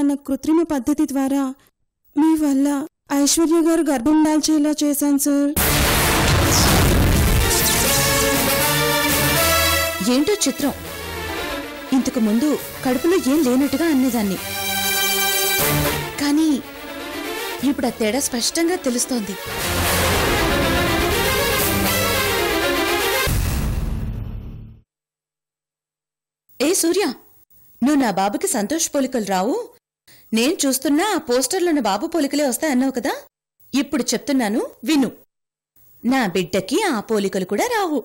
అన్న కృత్రిమ పద్ధతి ద్వారా మీ వల్ల ఐశ్వర్య గారు గర్భం దాల్చేలా చేశాను సార్. ఏంటో చిత్రం, ఇంతకు ముందు కడుపులో ఏం లేనట్టుగా అనేదాన్ని, కానీ ఇప్పుడు ఆ తేడా స్పష్టంగా తెలుస్తోంది. ఏ సూర్య, నువ్వు నా బాబుకి సంతోష్ పోలికలు రావు, నేను చూస్తున్నా ఆ పోస్టర్లోని బాబు పోలికలే వస్తాయన్నావు కదా. ఇప్పుడు చెప్తున్నాను విను, నా బిడ్డకి ఆ పోలికలు కూడా రావు.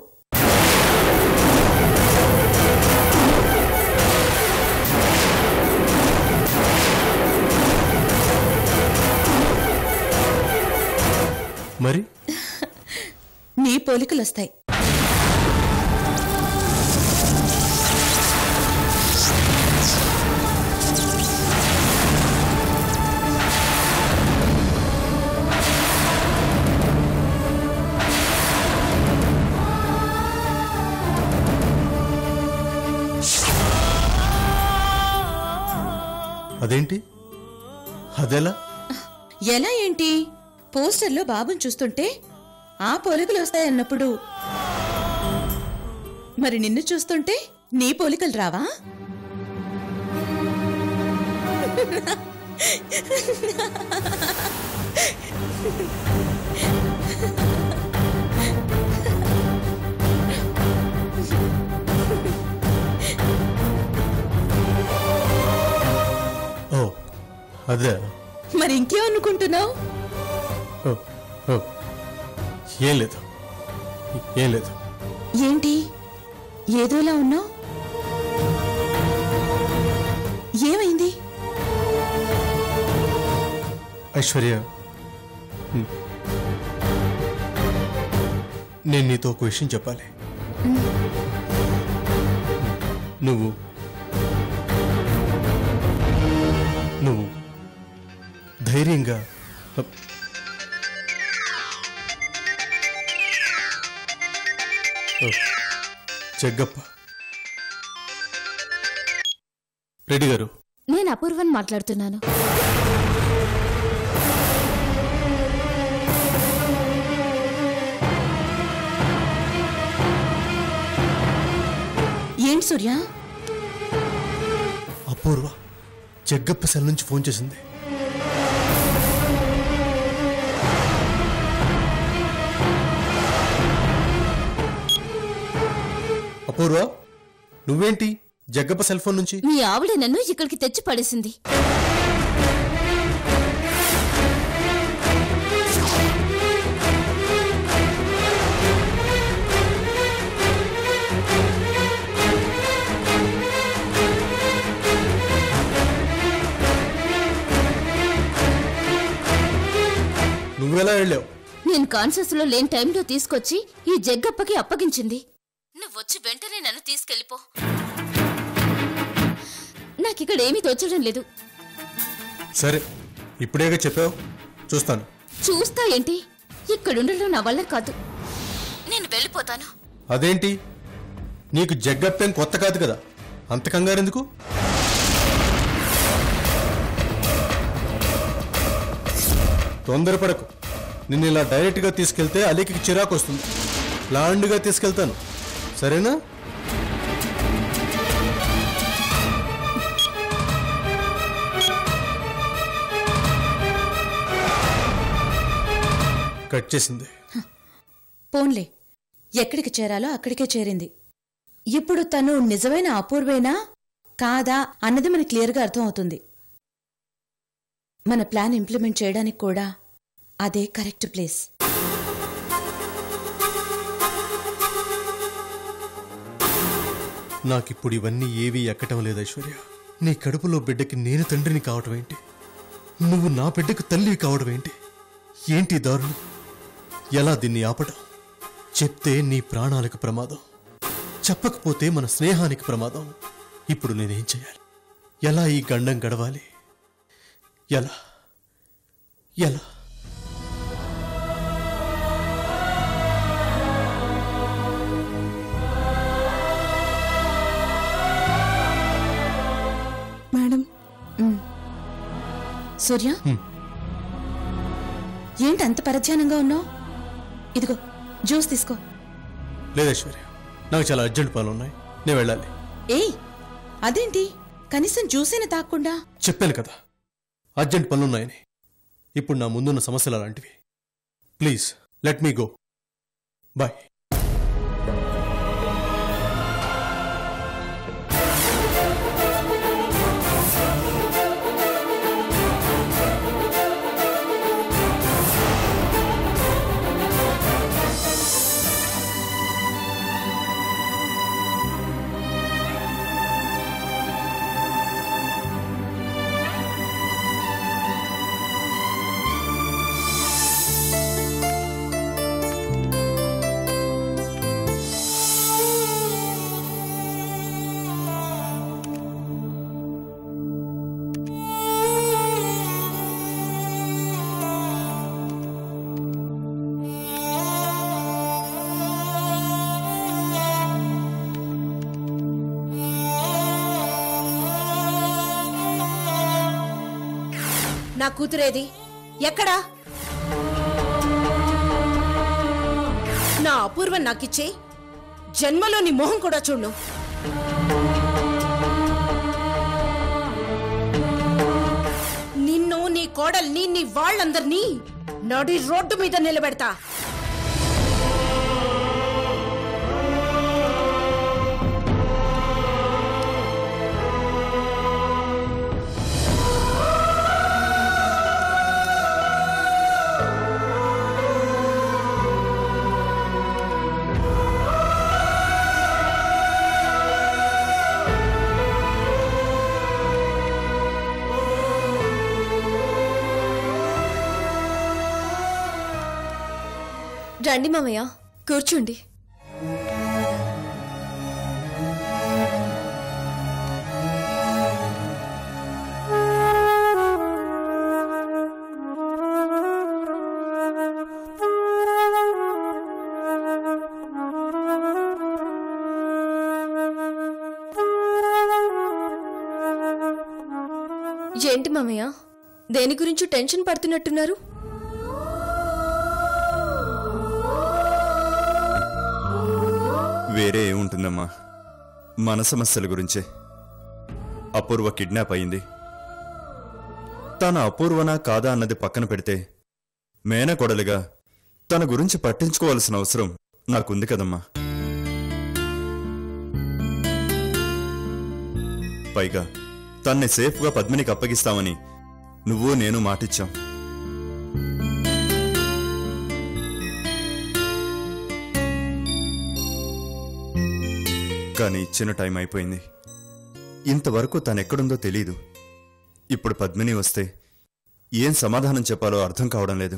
మరి నీ పోలికలు వస్తాయి. అదేంటి, అదెలా? ఎలా ఏంటి, పోస్టర్లో బాబుని చూస్తుంటే ఆ పోలికలు వస్తాయన్నప్పుడు మరి నిన్ను చూస్తుంటే నీ పోలికలు రావా? ఓ అదే. మరి ఇంకేమనుకుంటున్నావు? ఏం లేదు, ఏం లేదు. ఏంటి ఏదోలా ఉన్నావు, ఏమైంది? ఐశ్వర్య, నేను నీతో ఒక విషయం చెప్పాలి. నువ్వు నువ్వు ధైర్యంగా జగ్గప్ప రెడ్డి గారు, నేను అపూర్వన్ మాట్లాడుతున్నాను. ఏంటి సూర్య? అపూర్వ జగ్గప్ప సెల్ నుంచి ఫోన్ చేసింది. అపూర్వ, నువ్వేంటి జగ్గప్ప సెల్ ఫోన్ నుంచి? మీ ఆవిడ నన్ను ఇక్కడికి తెచ్చి పడేసింది. నువ్వెలా వెళ్ళావు? నేను కాన్షియస్ లో లేని టైంలో తీసుకొచ్చి ఈ జగ్గప్పకి అప్పగించింది. నువ్వొచ్చి వెంటనే నన్ను తీసుకెళ్ళిపో, నాకిక్కడ ఏమీ తోచడం లేదు. సరే, ఇప్పుడేగా చెప్పావు, చూస్తాను. చూస్తా ఏంటి, ఇక్కడుండడం నా వల్ల కాదు, నేను వెళ్ళిపోతాను. అదేంటి, నీకు జగ్గప్పేం కొత్త కాదు కదా, అంత కంగారెందుకు? తొందరపడకు. నిన్ను ఇలా డైరెక్ట్గా తీసుకెళ్తే అలీకి చిరాకు వస్తుంది. ప్లాన్డ్గా తీసుకెళ్తాను, సరేనా? కట్ చేసింది. పోన్లే, ఎక్కడికి చేరాలో అక్కడికే చేరింది. ఇప్పుడు తను నిజమైన అపూర్వేనా కాదా అన్నది మనకి క్లియర్గా అర్థం అవుతుంది. మన ప్లాన్ ఇంప్లిమెంట్ చేయడానికి కూడా అదే కరెక్ట్ ప్లేస్. నాకిప్పుడు ఇవన్నీ ఏవీ ఎక్కటం లేదు ఐశ్వర్య. నీ కడుపులో బిడ్డకి నేను తండ్రిని కావటం ఏంటి, నువ్వు నా బిడ్డకు తల్లి కావడం ఏంటి? ఏంటి దారుణం? ఎలా దీన్ని ఆపటం? చెప్తే నీ ప్రాణాలకు ప్రమాదం, చెప్పకపోతే మన స్నేహానికి ప్రమాదం. ఇప్పుడు నేనేం చేయాలి? ఎలా ఈ గండం గడవాలి? ఎలా ఎలా? మేడం, సూర్య, ఏంటి అంత పరధ్యానంగా ఉన్నావు? ఇదిగో జ్యూస్ తీసుకో. లేదు ఐశ్వర్య, నాకు చాలా అర్జెంట్ పనులు ఉన్నాయి, నేను వెళ్ళాలి. ఏయ్, అదేంటి కనీసం జ్యూసేనా తాగకుండా? చెప్పాను కదా అర్జెంట్ పనులున్నాయని. ఇప్పుడు నా ముందున్న సమస్యలు అలాంటివి. Please let me go. Bye. నా కూతురేది? ఎక్కడా? నా అపూర్వం నాకిచ్చే జన్మలో నీ మొహం కూడా చూడు. నిన్ను, నీ కోడల్ని, నీ వాళ్ళందరినీ నడి రోడ్డు మీద నిలబెడతా. రండి మామయ్య, కూర్చోండి. ఏంటి మామయ్య, దేని గురించి టెన్షన్ పడుతున్నట్టున్నారు? వేరే ఏముంటుందమ్మా, మన సమస్యల గురించే. అపూర్వ కిడ్నాప్ అయింది. తన అపూర్వనా కాదా అన్నది పక్కన పెడితే మేనకోడలిగా తన గురించి పట్టించుకోవాల్సిన అవసరం నాకుంది కదమ్మా. పైగా తన్ని సేఫ్గా పద్మినికి అప్పగిస్తామని నువ్వు నేను మాటిచ్చాం. కానీ ఇచ్చిన టైం అయిపోయింది. ఇంతవరకు తనెక్కడుందో తెలీదు. ఇప్పుడు పద్మిని వస్తే ఏం సమాధానం చెప్పాలో అర్థం కావడం లేదు.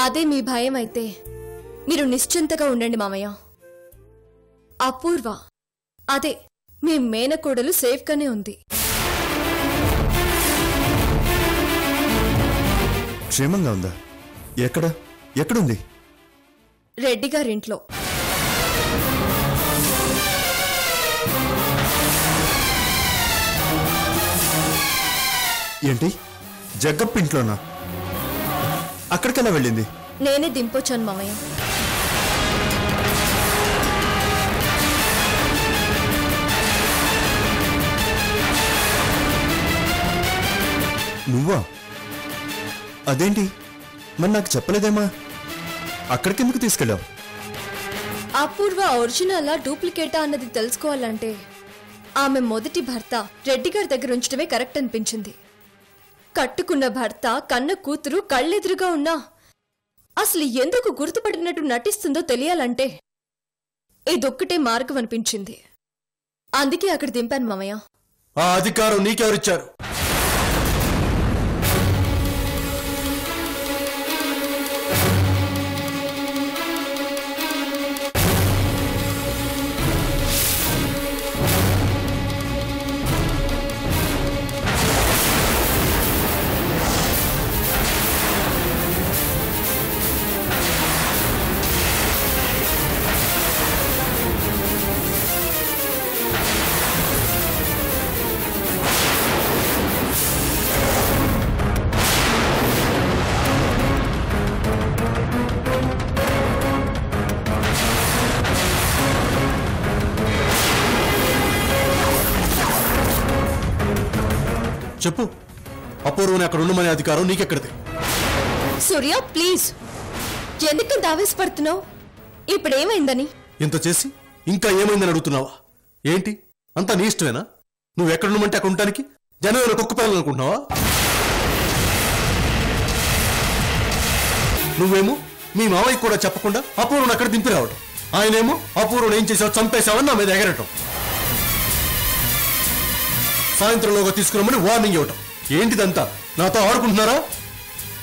అదే మీ భయం అయితే మీరు నిశ్చింతగా ఉండండి మామయ్య. అపూర్వ, అదే మీ మేనకోడలు సేఫ్గానే ఉంది. క్షేమంగా ఉందా? ఎక్కడుంది? రెడ్డి గారింట్లో. ఏంటి, జగ్గప్ప ఇంట్లోనా? అక్కడికెలా వెళ్ళింది? నేనే దింపొచ్చాను మామయ్య. నువ్వా? అదేంటి, మరి నాకు చెప్పలేదేమా? అక్కడికెందుకు తీసుకెళ్ళావు? అపూర్వ ఒరిజినలా డూప్లికేటా అన్నది తెలుసుకోవాలంటే ఆమె మొదటి భర్త రెడ్డి గారి దగ్గర ఉంచడమే కరెక్ట్ అనిపించింది. కట్టుకున్న భర్త, కన్న కూతురు కళ్ళెదురుగా ఉన్నా అసలు ఎందుకు గుర్తుపడినట్టు నటిస్తుందో తెలియాలంటే ఇదొక్కటే మార్గం అనిపించింది. అందుకే అక్కడ దింపాను మామయ్య. ఆ అధికారం నీకెవరిచ్చారు? చెప్పు, అపూర్వని అక్కడ ఉండమనే అధికారం నీకెక్కడిది? సూర్య ప్లీజ్, ఎందుకంత ఆవేశపడుతున్నావు? ఇప్పుడేమైందని? ఇంత చేసి ఇంకా ఏమైందని అడుగుతున్నావా? ఏంటి అంతా నీ ఇష్టమేనా? నువ్వు ఎక్కడుండమంటే అక్కడ ఉండటానికి జనవరి కుక్క పేరాలనుకుంటున్నావా? నువ్వేమో మీ మావయ్యకి కూడా చెప్పకుండా అపూర్వను అక్కడ దింపి రావడం, ఆయనేమో అపూర్వను ఏం చేసావు, చంపేశావని నా మీద ఎగరటం, సాయంత్రంలోగా తీసుకురమ్మని వార్నింగ్ ఇవ్వటం. ఏంటిదంతా? నాతో ఆడుకుంటున్నారా?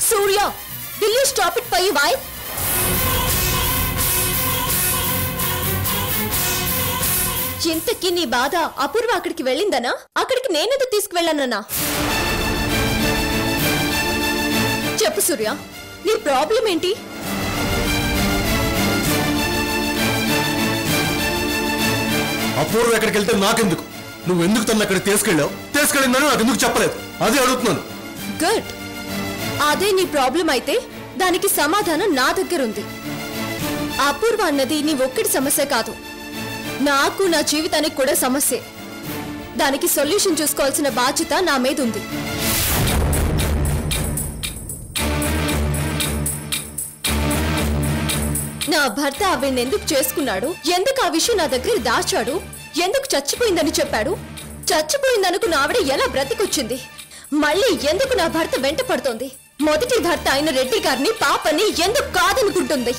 సూర్య, will you stop it for your wife? ఇంతకీ నీ బాధ అపూర్వ అక్కడికి వెళ్ళిందనా, అక్కడికి నేనెందుకు తీసుకువెళ్ళానన్నా? చెప్పు సూర్య, నీ ప్రాబ్లం ఏంటి? అపూర్వ ఎక్కడికి వెళ్తే నాకెందుకు? నువ్వెందుకు తను అక్కడికి తీసుకెళ్ళావు? తీసుకెళ్ళిందని నాకు ఎందుకు చెప్పలేదు? అదే అడుగుతున్నాను. గుడ్, అదే నీ ప్రాబ్లం అయితే దానికి సమాధానం నా దగ్గర ఉంది. అపూర్వ అన్నది నీ ఒక్కడి సమస్య కాదు, నాకు నా జీవితానికి కూడా సమస్యే. దానికి సొల్యూషన్ చూసుకోవాల్సిన బాధ్యత నా మీద ఉంది. నా భర్త ఆవిడ్ని ఎందుకు చేసుకున్నాడు, ఎందుకు ఆ విషయం నా దగ్గర దాచాడు, ఎందుకు చచ్చిపోయిందని చెప్పాడు, చచ్చిపోయిందనుకున్న ఆవిడ ఎలా బ్రతికొచ్చింది, మళ్ళీ ఎందుకు నా భర్త వెంట పడుతోంది, మొదటి భర్త అయిన రెడ్డి గారిని పాపని ఎందుకు కాదనుకుంటుంది,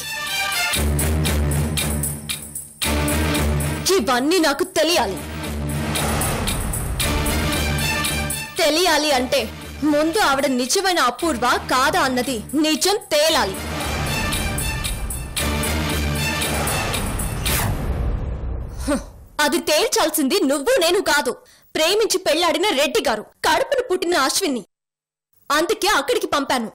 ఇవన్నీ నాకు తెలియాలి. తెలియాలి అంటే ముందు ఆవిడ నిజమైన అపూర్వ కాదా అన్నది నిజం తేలాలి. అది తేల్చాల్సింది నువ్వు నేను కాదు, ప్రేమించి పెళ్లాడిన రెడ్డి గారు, కడుపును పుట్టిన అశ్విన్ని. అందుకే అక్కడికి పంపాను.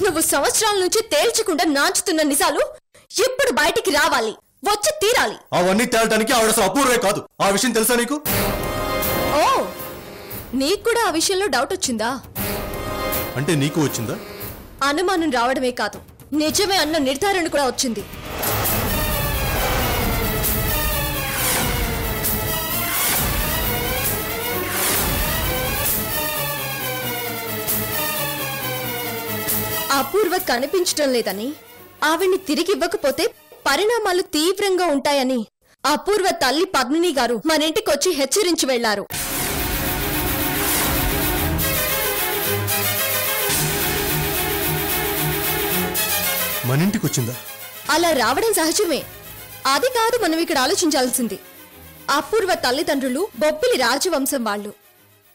నువ్వు సంవత్సరాల నుంచి తేల్చకుండా నాంచుతున్న నిజాలు ఇప్పుడు బయటికి రావాలి, వచ్చి తీరాలి. అవన్నీ తేలటానికి ఆవిడ అసలు అపూర్వే కాదు. ఆ విషయం తెలుసా నీకు? ఓ, నీకు కూడా ఆ విషయంలో డౌట్ వచ్చిందా? అంటే నీకు వచ్చిందా? అనుమానం రావడమే కాదు, నిజమే అన్న నిర్ధారణ కూడా వచ్చింది. అపూర్వ కనిపించడం లేదని, ఆవిడ్ని తిరిగి ఇవ్వకపోతే పరిణామాలు తీవ్రంగా ఉంటాయని అపూర్వ తల్లి పద్మిని గారు మన ఇంటికి వచ్చి హెచ్చరించి వెళ్లారు. మన ఇంటికి వచ్చిందా? అలా రావడం సహజమే. అది కాదు మనం ఇక్కడ ఆలోచించాల్సింది. అపూర్వ తల్లిదండ్రులు బొబ్బిలి రాజవంశం వాళ్ళు,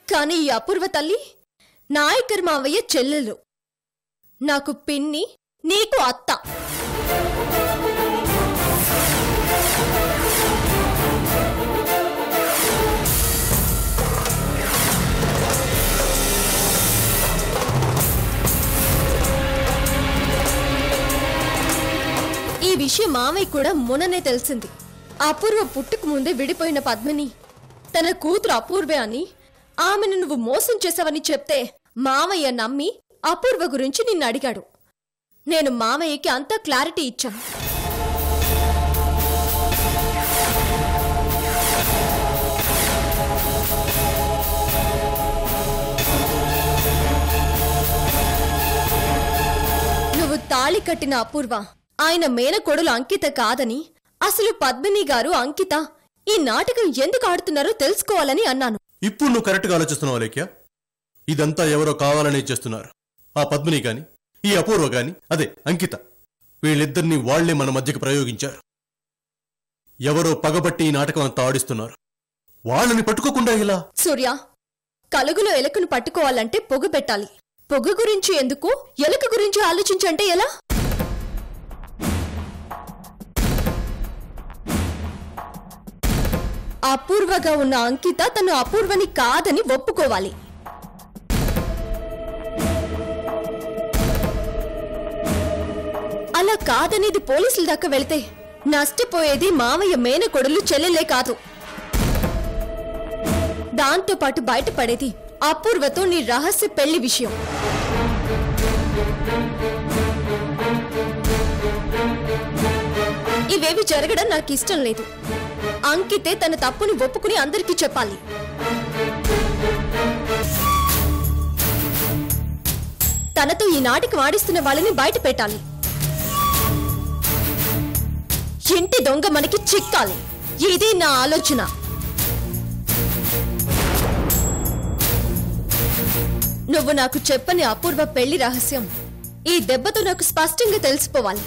కానీ ఈ అపూర్వ తల్లి నాయకర్ మావయ్య చెల్లెలు, నాకు పిన్ని, నీకు అత్త. ఈ విషయం మావయ్య కూడా మొన్ననే తెలిసింది. అపూర్వ పుట్టుకు ముందే విడిపోయిన పద్మిని తన కూతురు అపూర్వే అని, ఆమెను నువ్వు మోసం చేశావని చెప్తే మావయ్య నమ్మి అపూర్వ గురించి నిన్ను అడిగాడు. నేను మామయ్యకి అంతా క్లారిటీ ఇచ్చాను. నువ్వు తాళి కట్టిన అపూర్వ ఆయన మేనకోడలు అంకిత కాదని, అసలు పద్మిని గారు అంకిత ఈ నాటకం ఎందుకు ఆడుతున్నారో తెలుసుకోవాలని అన్నాను. ఇప్పుడు నువ్వు కరెక్ట్గా ఆలోచిస్తున్నావు లేఖ్య. ఇదంతా ఎవరో కావాలనే చేస్తున్నారు. ఆ పద్మిని గాని, ఈ అపూర్వ గాని, అదే అంకిత, వీళ్ళిద్దరినీ వాళ్లే మన మధ్యకి ప్రయోగించారు. ఎవరో పగబట్టి ఈ నాటకం అంతా ఆడిస్తున్నారు. వాళ్ళని పట్టుకోకుండా ఇలా. సూర్య, కలుగులో ఎలుకను పట్టుకోవాలంటే పొగ పెట్టాలి. పొగ గురించి ఎందుకు, ఎలుక గురించి ఆలోచించంటే ఎలా? అపూర్వగా ఉన్న అంకిత తను అపూర్వని కాదని ఒప్పుకోవాలి. అలా కాదనేది పోలీసుల దాకా వెళితే నష్టపోయేది మామయ్య మేనకొడులు చెల్లెలే కాదు, దాంతో పాటు బయటపడేది అపూర్వతో నీ రహస్య పెళ్లి విషయం. ఇవేవి జరగడం నాకు ఇష్టం లేదు. అంకితే తన తప్పుని ఒప్పుకుని అందరికీ చెప్పాలి. తనతో ఈ నాటికి వాడిస్తున్న వాళ్ళని బయట పెట్టాలి. ఇంటి దొంగ మనకి చిక్కాలి. ఇది నా ఆలోచన. నువ్వు నాకు చెప్పని అపూర్వ పెళ్లి రహస్యం ఈ దెబ్బతో నాకు స్పష్టంగా తెలిసిపోవాలి.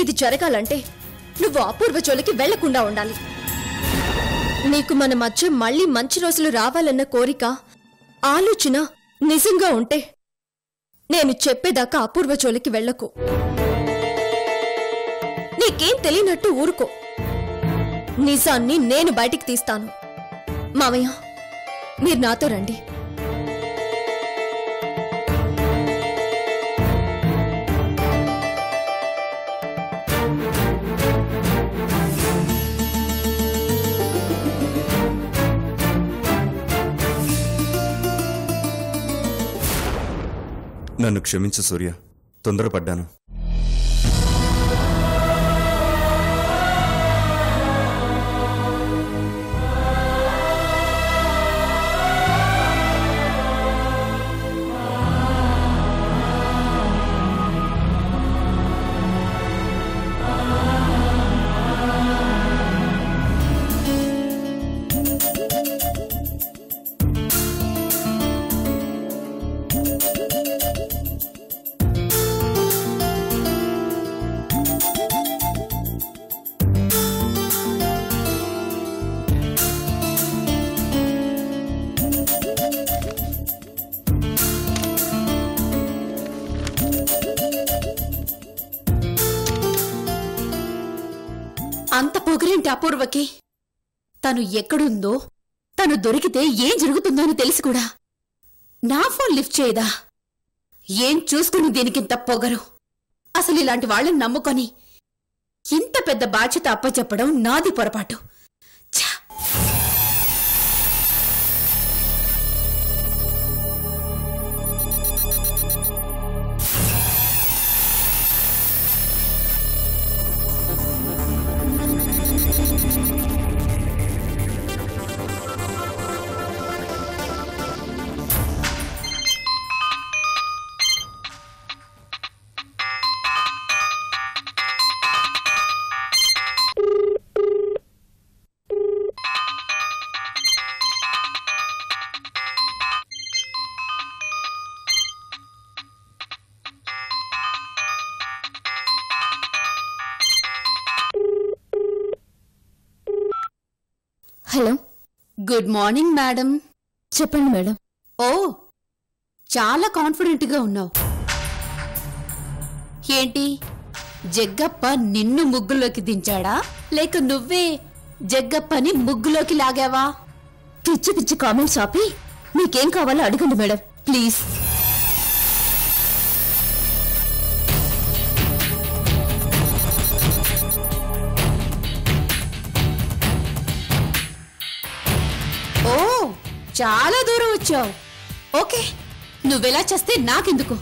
ఇది జరగాలంటే నువ్వు అపూర్వ జోలికి వెళ్లకుండా ఉండాలి. నీకు మన మధ్య మళ్ళీ మంచి రోజులు రావాలన్న కోరిక, ఆలోచన నిజంగా ఉంటే నేను చెప్పేదాకా అపూర్వ జోలికి వెళ్లకు. నీకేం తెలియనట్టు ఊరుకో. నిజాన్ని నేను బయటికి తీస్తాను. మావయ్య, మీరు నాతో రండి. నన్ను క్షమించు సూర్య, తొందరపడ్డాను. అంత పొగరేంటి అపూర్వకి? తను ఎక్కడుందో, తను దొరికితే ఏం జరుగుతుందో అని తెలిసి కూడా నా ఫోన్ లిఫ్ట్ చేయదా? ఏం చూసుకుని దీనికింత పొగరు? అసలు ఇలాంటి వాళ్ళని నమ్ముకొని ఇంత పెద్ద బాధ్యత అప్పచెప్పడం నాది పొరపాటు. ఛా! Hello, good morning madam. చెప్పండి మేడం. ఓ, చాలా కాన్ఫిడెంట్గా ఉన్నావు. ఏంటి, జగ్గప్ప నిన్ను ముగ్గులోకి దించాడా, లేక నువ్వే జగ్గప్పని ముగ్గులోకి లాగావా? పిచ్చి పిచ్చి కామెంట్స్ ఆపి మీకేం కావాలో అడగండి మేడం, ప్లీజ్. ఓ, చాలా దూరం వచ్చావు. ఓకే, నువ్వెలా చేస్తే నాకెందుకు?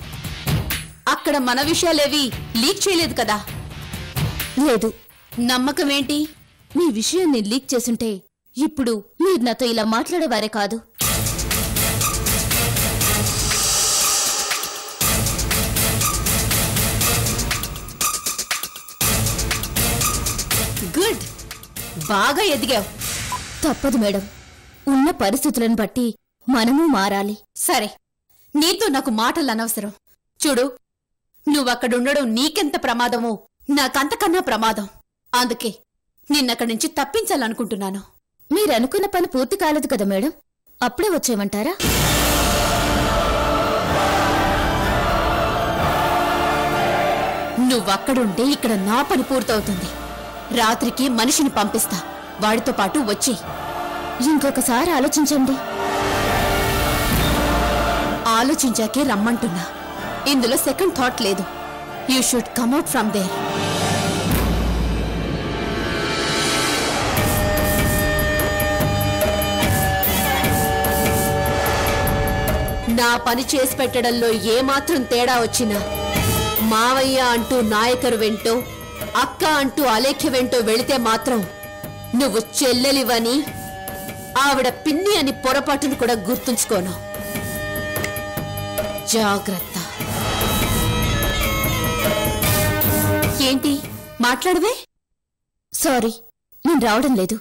అక్కడ మన విషయాలేవి లీక్ చేయలేదు కదా? లేదు. నమ్మకం ఏంటి? మీ విషయం నేను లీక్ చేసుంటే ఇప్పుడు మీరు నాతో ఇలా మాట్లాడేవారే కాదు. గుడ్, బాగా ఎదిగావు. తప్పదు మేడం, ఉన్న పరిస్థితులను బట్టి మనము మారాలి. సరే, నీతో నాకు మాటలు అనవసరం. చూడు, నువ్వక్కడుండడం నీకెంత ప్రమాదమో నాకంతకన్నా ప్రమాదం. అందుకే నిన్నక్కడి నుంచి తప్పించాలనుకుంటున్నాను. మీరనుకున్న పని పూర్తి కాలేదు కదా మేడం, అప్పుడే వచ్చేయమంటారా? నువ్వక్కడుంటే ఇక్కడ నా పని పూర్తవుతుంది. రాత్రికి మనిషిని పంపిస్తా, వాడితో పాటు వచ్చి. ఇంకొకసారి ఆలోచించండి. ఆలోచించాకే రమ్మంటున్నా. ఇందులో సెకండ్ థాట్ లేదు. You should come out from there. నా పని చేసి పెట్టడంలో ఏమాత్రం తేడా వచ్చినా మావయ్య అంటూ నాయకరు వెంటో, అక్క అంటూ అలేఖ్య వెంటో వెళితే మాత్రం నువ్వు చెల్లెలివని ఆవిడ పిన్ని అని పొరపాటును కూడా గుర్తుంచుకోను. జాగ్రత్త. ఏంటి మాట్లాడవే? సారీ, నేను రావడం లేదు.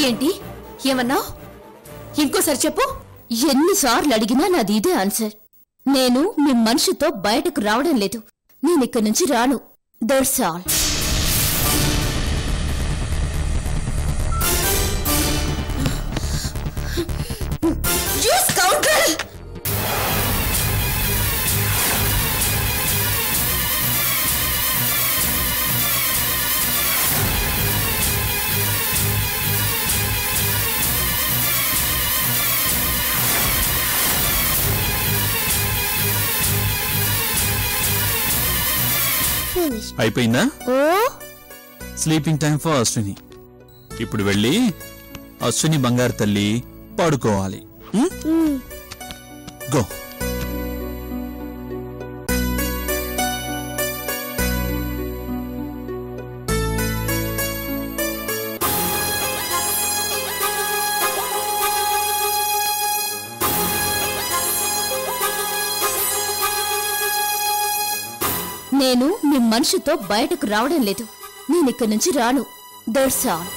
ఏంటి ఏమన్నావు? ఇంకోసారి చెప్పు. ఎన్నిసార్లు అడిగినా నాది ఇదే ఆన్సర్. నేను మీ మనిషితో బయటకు రావడం లేదు. నేను ఇక్కడి నుంచి రాను. That's all. You scoundrel! అయిపోయిందా? Sleeping time for Ashwini. ఇప్పుడు వెళ్ళి అశ్విని బంగారు తల్లి పడుకోవాలి. గో. నేను మీ మనిషితో బయటకు రావడం లేదు. నేను ఇక్కడి నుంచి రాను. That's all.